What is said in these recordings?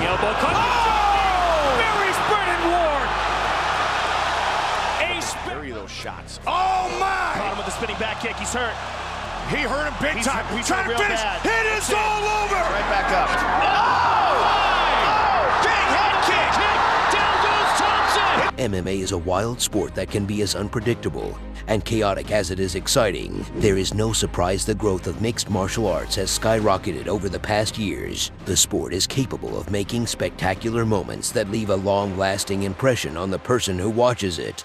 elbow cut. Oh! Very spreading Ward. Bury those shots. Oh my! Caught him with the spinning back kick. He's hurt. He hurt him big time. He's trying to finish. bad. It is all over. Right back up. Oh! Big head kick. Down goes Thompson. MMA is a wild sport that can be as unpredictable and chaotic as it is exciting. There is no surprise the growth of mixed martial arts has skyrocketed over the past years. The sport is capable of making spectacular moments that leave a long-lasting impression on the person who watches it.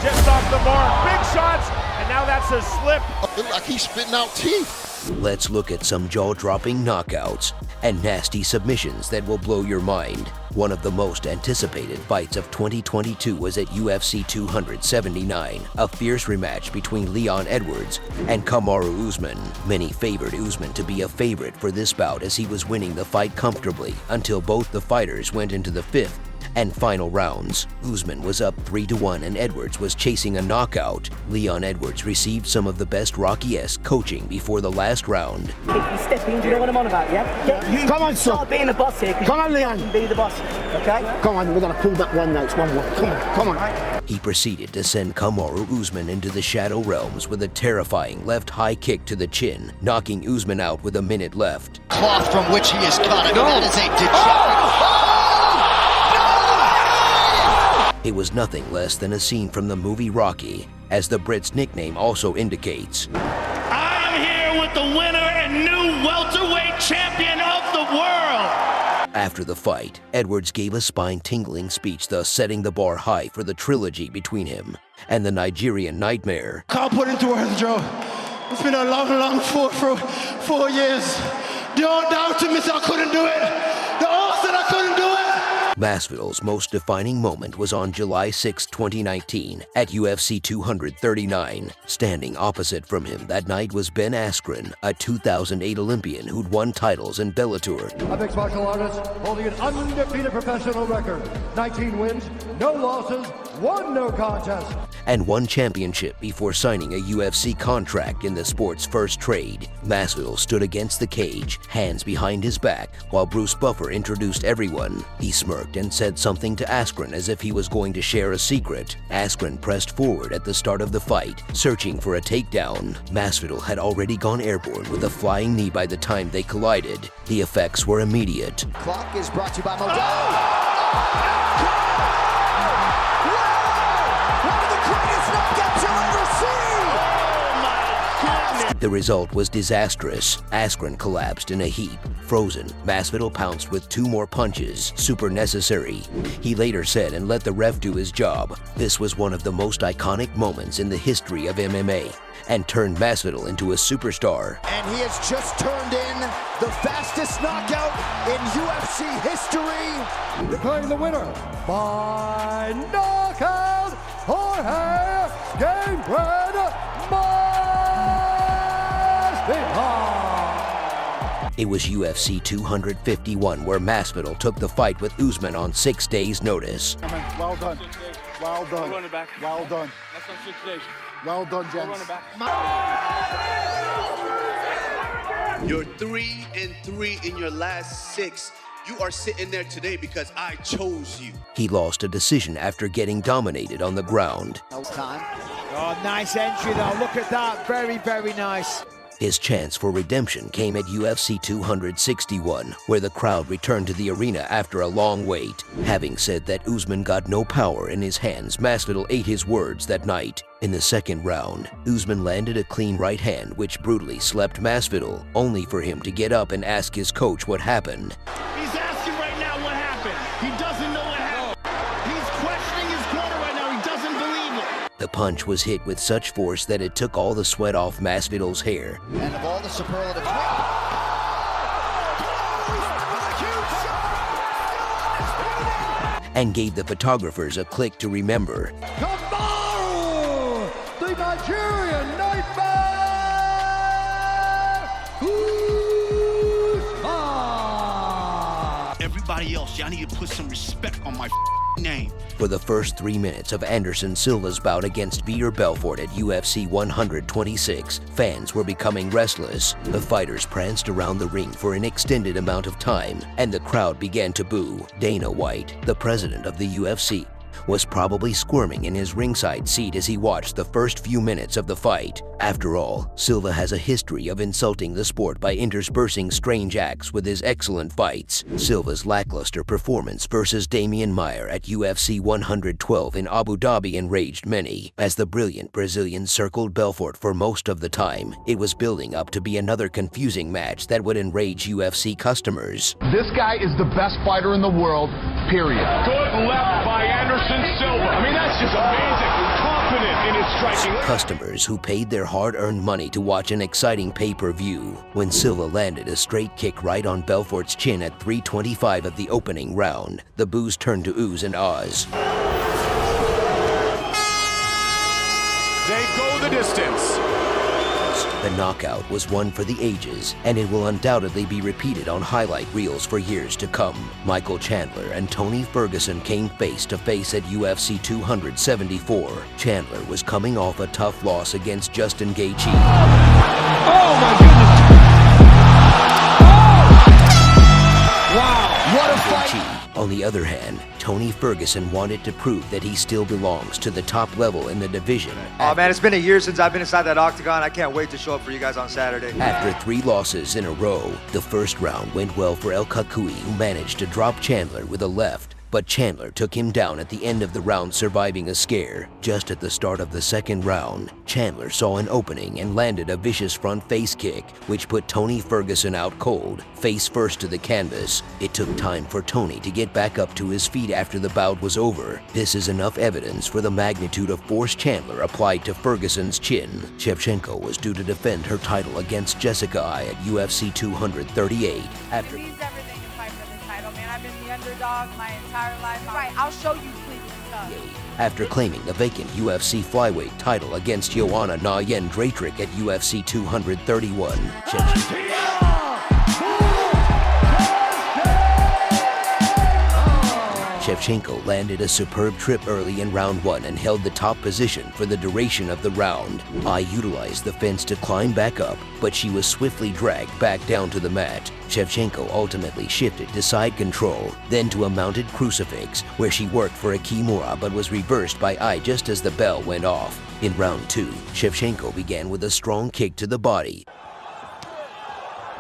Just off the mark, big shots, and now that's a slip. Look like he's spitting out teeth. Let's look at some jaw-dropping knockouts and nasty submissions that will blow your mind. One of the most anticipated fights of 2022 was at UFC 279, a fierce rematch between Leon Edwards and Kamaru Usman. Many favored Usman to be a favorite for this bout as he was winning the fight comfortably until both the fighters went into the fifth and final rounds. Usman was up 3-1 and Edwards was chasing a knockout. Leon Edwards received some of the best Rocky-esque coaching before the last round. If you step in, do you know what I'm on about, yeah? Come on, son. Start being the boss here. Come on, Leon. Be the boss, okay? Come on, we're gonna pull that one now. It's 1-1. Come on. He proceeded to send Kamaru Usman into the shadow realms with a terrifying left high kick to the chin, knocking Usman out with a minute left. Cloth from which he is cut. I mean, that is a degenerate. It was nothing less than a scene from the movie Rocky, as the Brit's nickname also indicates. I am here with the winner and new welterweight champion of the world. After the fight, Edwards gave a spine-tingling speech, thus setting the bar high for the trilogy between him and the Nigerian Nightmare. Can't put into words, Joe. It's been a long 4 years. Don't doubt me, I couldn't do it. The odds that I couldn't do it. Masvidal's most defining moment was on July 6, 2019 at UFC 239. Standing opposite from him that night was Ben Askren, a 2008 Olympian who'd won titles in Bellator. A mixed martial artist holding an undefeated professional record. 19 wins, no losses, 1 no contest. And won championship before signing a UFC contract in the sport's first trade. Masvidal stood against the cage, hands behind his back, while Bruce Buffer introduced everyone. He smirked and said something to Askren as if he was going to share a secret. Askren pressed forward at the start of the fight, searching for a takedown. Masvidal had already gone airborne with a flying knee by the time they collided. The effects were immediate. Clock is brought to you by Modelo. The result was disastrous. Askren collapsed in a heap. Frozen, Masvidal pounced with 2 more punches, super necessary. He later said and let the ref do his job. This was one of the most iconic moments in the history of MMA and turned Masvidal into a superstar. And he has just turned in the fastest knockout in UFC history. Declaring the winner by knockout, Jorge Gamebred Masvidal. It was UFC 251 where Masvidal took the fight with Usman on 6 days' notice. Well done. Well done. Running back. Well done. That's on 6 days. Well done, gents. You're 3-3 in your last 6. You are sitting there today because I chose you. He lost a decision after getting dominated on the ground. Time. Oh, nice entry though. Look at that. Very, very nice. His chance for redemption came at UFC 261, where the crowd returned to the arena after a long wait. Having said that Usman got no power in his hands, Masvidal ate his words that night. In the second round, Usman landed a clean right hand which brutally slept Masvidal, only for him to get up and ask his coach what happened. He's asking right now what happened. He doesn't know what happened. He's questioning his corner right now. He doesn't believe it. The punch was hit with such force that it took all the sweat off Masvidal's hair. And of all the superlatives, And gave the photographers a click to remember. Kamaru, the Nigerian Nightmare, Usman. Everybody else, y'all need to put some respect on my name. For the first 3 minutes of Anderson Silva's bout against Vitor Belfort at UFC 126, fans were becoming restless. The fighters pranced around the ring for an extended amount of time, and the crowd began to boo. Dana White, the president of the UFC, was probably squirming in his ringside seat as he watched the first few minutes of the fight. After all, Silva has a history of insulting the sport by interspersing strange acts with his excellent fights. Silva's lackluster performance versus Damian Maia at UFC 112 in Abu Dhabi enraged many. As the brilliant Brazilian circled Belfort for most of the time, it was building up to be another confusing match that would enrage UFC customers. This guy is the best fighter in the world, period. Good left by Anderson Silva. I mean, that's just amazing. Confident in his striking. Customers who paid their hard-earned money to watch an exciting pay-per-view. When Silva landed a straight kick right on Belfort's chin at 3:25 of the opening round, the boos turned to oohs and ahs. They go the distance. The knockout was one for the ages, and it will undoubtedly be repeated on highlight reels for years to come. Michael Chandler and Tony Ferguson came face to face at UFC 274. Chandler was coming off a tough loss against Justin Gaethje. Oh my goodness! Oh! Wow! What a fight! On the other hand, Tony Ferguson wanted to prove that he still belongs to the top level in the division. Oh man, it's been a year since I've been inside that octagon. I can't wait to show up for you guys on Saturday. After 3 losses in a row, the first round went well for El Kakui, who managed to drop Chandler with a left. But Chandler took him down at the end of the round, surviving a scare. Just at the start of the second round, Chandler saw an opening and landed a vicious front face kick, which put Tony Ferguson out cold, face first to the canvas. It took time for Tony to get back up to his feet after the bout was over. This is enough evidence for the magnitude of force Chandler applied to Ferguson's chin. Shevchenko was due to defend her title against Jessica Eye at UFC 238. After I've been the underdog my entire life. Right, I'll show you Cleveland stuff. After claiming the vacant UFC flyweight title against Joanna Nayen Draytrick at UFC 231, Shevchenko landed a superb trip early in round 1 and held the top position for the duration of the round. Ai utilized the fence to climb back up, but she was swiftly dragged back down to the mat. Shevchenko ultimately shifted to side control, then to a mounted crucifix, where she worked for a Kimura but was reversed by Ai just as the bell went off. In round 2, Shevchenko began with a strong kick to the body,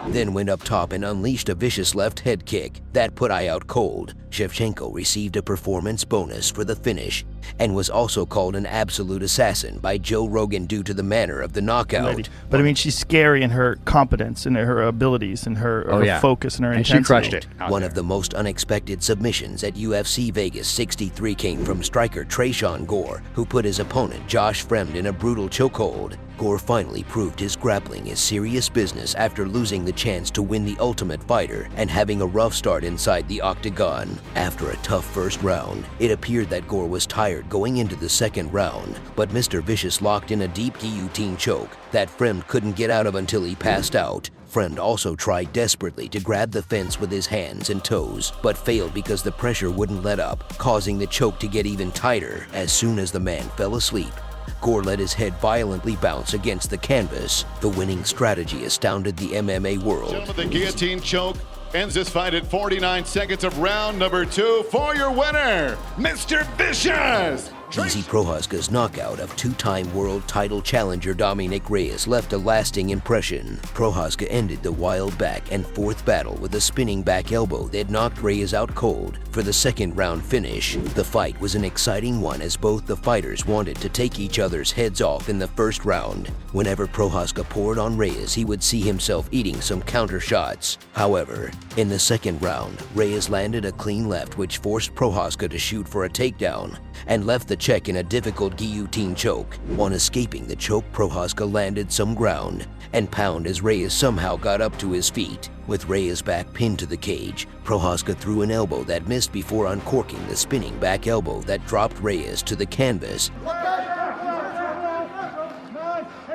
then went up top and unleashed a vicious left head kick that put Ai out cold. Shevchenko received a performance bonus for the finish and was also called an absolute assassin by Joe Rogan due to the manner of the knockout. But I mean, she's scary in her competence and her abilities and her focus and her intensity. And she crushed it. One of the most unexpected submissions at UFC Vegas 63 came from striker Tresean Gore, who put his opponent Josh Fremd in a brutal chokehold. Gore finally proved his grappling is serious business after losing the chance to win the Ultimate Fighter and having a rough start inside the octagon. After a tough first round, it appeared that Gore was tired going into the second round, but Mr. Vicious locked in a deep guillotine choke that Fremd couldn't get out of until he passed out. Fremd also tried desperately to grab the fence with his hands and toes, but failed because the pressure wouldn't let up, causing the choke to get even tighter. As soon as the man fell asleep, Gore let his head violently bounce against the canvas. The winning strategy astounded the MMA world. The guillotine choke ends this fight at 49 seconds of round number 2 for your winner, Mr. Vicious! Easy Prochazka's knockout of 2-time world title challenger Dominic Reyes left a lasting impression. Prochazka ended the wild back and forth battle with a spinning back elbow that knocked Reyes out cold for the second round finish. The fight was an exciting one as both the fighters wanted to take each other's heads off in the first round. Whenever Prochazka poured on Reyes, he would see himself eating some counter shots. However, in the second round, Reyes landed a clean left which forced Prochazka to shoot for a takedown and left the check in a difficult guillotine choke. On escaping the choke, Prochazka landed some ground and pound as Reyes somehow got up to his feet. With Reyes' back pinned to the cage, Prochazka threw an elbow that missed before uncorking the spinning back elbow that dropped Reyes to the canvas.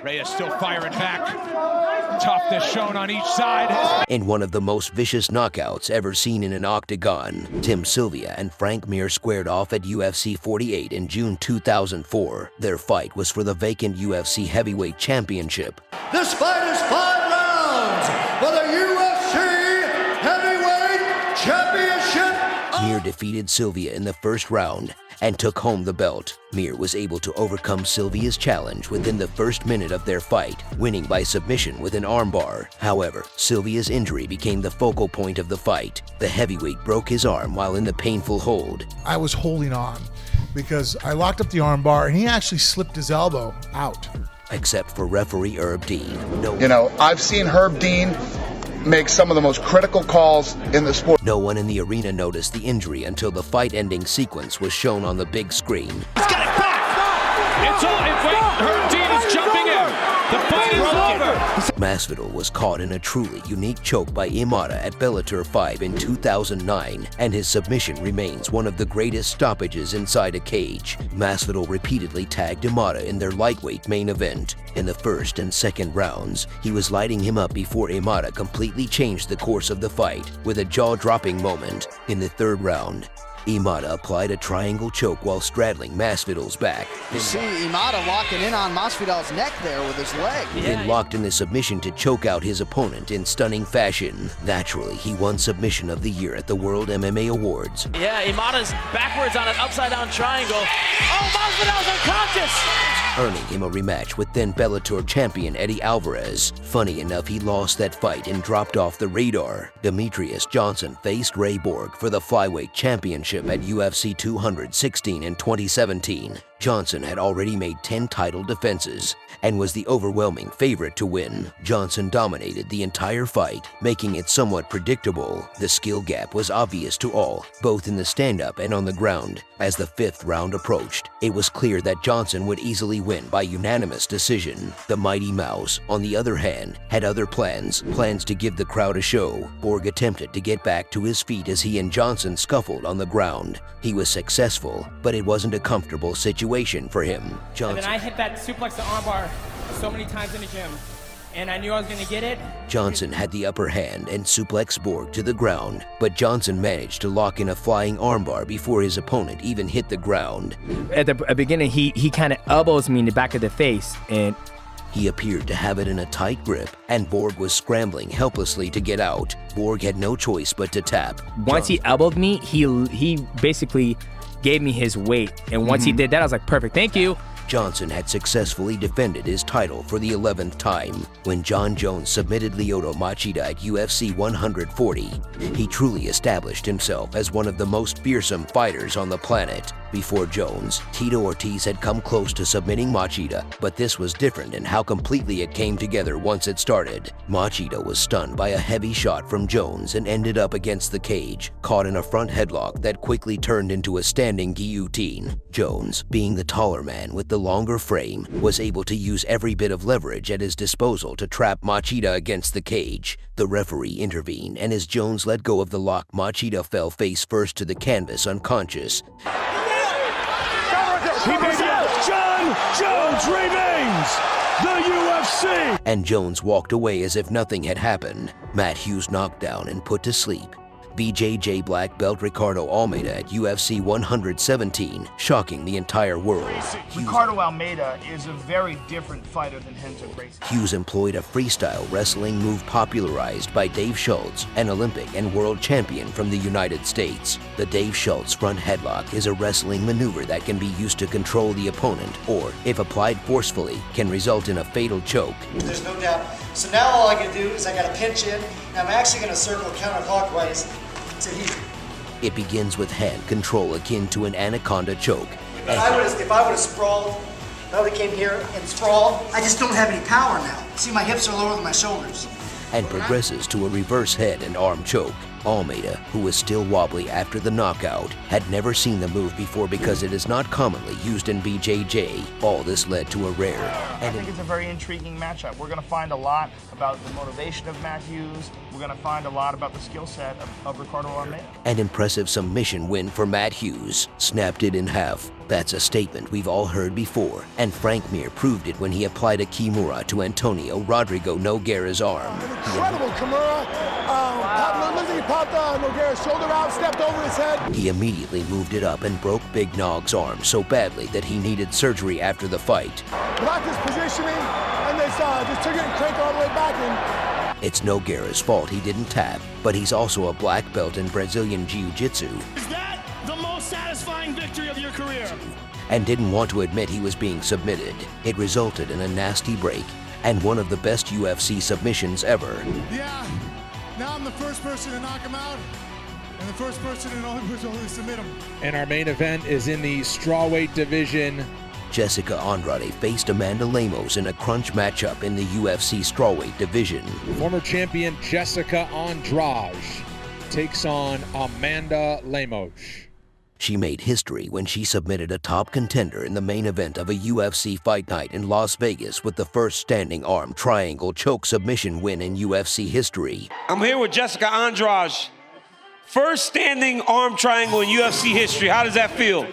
Reyes still firing back. Toughness shown on each side. In one of the most vicious knockouts ever seen in an octagon, Sylvia and Frank Mir squared off at UFC 48 in June 2004. Their fight was for the vacant UFC heavyweight championship. This fight is 5 rounds for the UFC heavyweight championship. Mir defeated Sylvia in the first round and took home the belt. Mir was able to overcome Sylvia's challenge within the first minute of their fight, winning by submission with an armbar. However, Sylvia's injury became the focal point of the fight. The heavyweight broke his arm while in the painful hold. I was holding on because I locked up the armbar and he actually slipped his elbow out. Except for referee Herb Dean. I've seen Herb Dean make some of the most critical calls in the sport. No one in the arena noticed the injury until the fight-ending sequence was shown on the big screen. He's got it back! It's all in wait. Herb Dean is jumping in. The fight is over. Masvidal was caught in a truly unique choke by Imada at Bellator 5 in 2009, and his submission remains one of the greatest stoppages inside a cage. Masvidal repeatedly tagged Imada in their lightweight main event. In the first and second rounds, he was lighting him up before Imada completely changed the course of the fight with a jaw-dropping moment. In the third round, Imada applied a triangle choke while straddling Masvidal's back. You see Imada locking in on Masvidal's neck there with his leg. Then locked in the submission to choke out his opponent in stunning fashion. Naturally, he won Submission of the Year at the World MMA Awards. Yeah, Imada's backwards on an upside-down triangle. Oh, Masvidal's unconscious! Earning him a rematch with then Bellator champion Eddie Alvarez. Funny enough, he lost that fight and dropped off the radar. Demetrius Johnson faced Ray Borg for the flyweight championship at UFC 216 in 2017. Johnson had already made 10 title defenses and was the overwhelming favorite to win. Johnson dominated the entire fight, making it somewhat predictable. The skill gap was obvious to all, both in the stand-up and on the ground. As the fifth round approached, it was clear that Johnson would easily win by unanimous decision. The Mighty Mouse, on the other hand, had other plans to give the crowd a show. Borg attempted to get back to his feet as he and Johnson scuffled on the ground. He was successful, but it wasn't a comfortable situation for him. And then I hit that suplex to armbar so many times in the gym, and I knew I was going to get it. Johnson had the upper hand and suplexed Borg to the ground, but Johnson managed to lock in a flying armbar before his opponent even hit the ground. At the beginning, he kind of elbows me in the back of the face, and he appeared to have it in a tight grip, and Borg was scrambling helplessly to get out. Borg had no choice but to tap. Once he elbowed me, he basically gave me his weight, and once he did that, I was like, perfect, thank you. Johnson had successfully defended his title for the 11th time. When Jon Jones submitted Lyoto Machida at UFC 140, he truly established himself as one of the most fearsome fighters on the planet. Before Jones, Tito Ortiz had come close to submitting Machida, but this was different in how completely it came together once it started. Machida was stunned by a heavy shot from Jones and ended up against the cage, caught in a front headlock that quickly turned into a standing guillotine. Jones, being the taller man with the longer frame, was able to use every bit of leverage at his disposal to trap Machida against the cage. The referee intervened, and as Jones let go of the lock, Machida fell face first to the canvas unconscious. Jon Jones remains the UFC! And Jones walked away as if nothing had happened. Matt Hughes knocked down and put to sleep. BJJ black belt Ricardo Almeida at UFC 117, shocking the entire world. Ricardo Almeida is a very different fighter than Renzo Gracie. Hughes employed a freestyle wrestling move popularized by Dave Schultz, an Olympic and world champion from the United States. The Dave Schultz front headlock is a wrestling maneuver that can be used to control the opponent, or, if applied forcefully, can result in a fatal choke. There's no doubt. So now all I can do is I got to pinch in, and I'm actually going to circle counterclockwise to here. It begins with hand control akin to an anaconda choke. If I would have sprawled, if I would have came here and sprawled, I just don't have any power now. See, my hips are lower than my shoulders. And progresses to a reverse head and arm choke. Almeida, who was still wobbly after the knockout, had never seen the move before because it is not commonly used in BJJ. All this led to a rare. I think it's a very intriguing matchup. We're going to find a lot about the motivation of Matt Hughes. We're going to find a lot about the skill set of Ricardo Almeida. An impressive submission win for Matt Hughes. Snapped it in half. That's a statement we've all heard before, and Frank Mir proved it when he applied a Kimura to Antonio Rodrigo Nogueira's arm. Incredible Kimura. He popped Nogueira's shoulder out, stepped over his head. He immediately moved it up and broke Big Nog's arm so badly that he needed surgery after the fight. Blocked his positioning, and they just took it and cranked all the way back in. It's Nogueira's fault he didn't tap, but he's also a black belt in Brazilian Jiu-Jitsu. Is that the most satisfying victory of your career? And didn't want to admit he was being submitted. It resulted in a nasty break and one of the best UFC submissions ever. Yeah, now I'm the first person to knock him out and the first person and only person to submit him. And our main event is in the strawweight division. Jessica Andrade faced Amanda Lemos in a crunch matchup in the UFC strawweight division. Former champion Jessica Andrade takes on Amanda Lemos. She made history when she submitted a top contender in the main event of a UFC fight night in Las Vegas with the first standing arm triangle choke submission win in UFC history. I'm here with Jessica Andrade. First standing arm triangle in UFC history. How does that feel?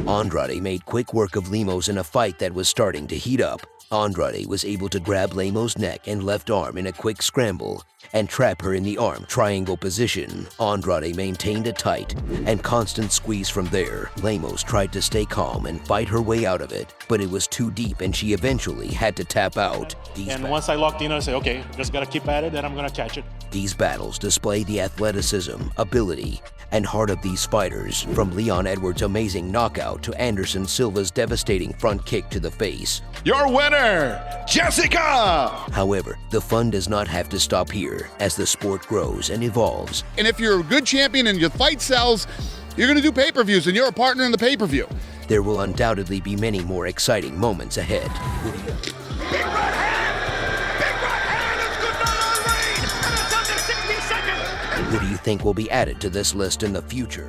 Andrade made quick work of Lemos in a fight that was starting to heat up. Andrade was able to grab Lemos' neck and left arm in a quick scramble and trap her in the arm triangle position. Andrade maintained a tight and constant squeeze from there. Lemos tried to stay calm and fight her way out of it, but it was too deep and she eventually had to tap out. Once I locked in, I said, okay, just gotta keep at it and I'm gonna catch it. These battles display the athleticism, ability, and heart of these fighters, from Leon Edwards' amazing knockout to Anderson Silva's devastating front kick to the face. Your winner, Jessica! However, the fun does not have to stop here as the sport grows and evolves. And if you're a good champion and your fight sells, you're going to do pay-per-views and you're a partner in the pay-per-view. There will undoubtedly be many more exciting moments ahead. Big right hand is good night on Reign, and it's under 60 seconds. Who do you think will be added to this list in the future?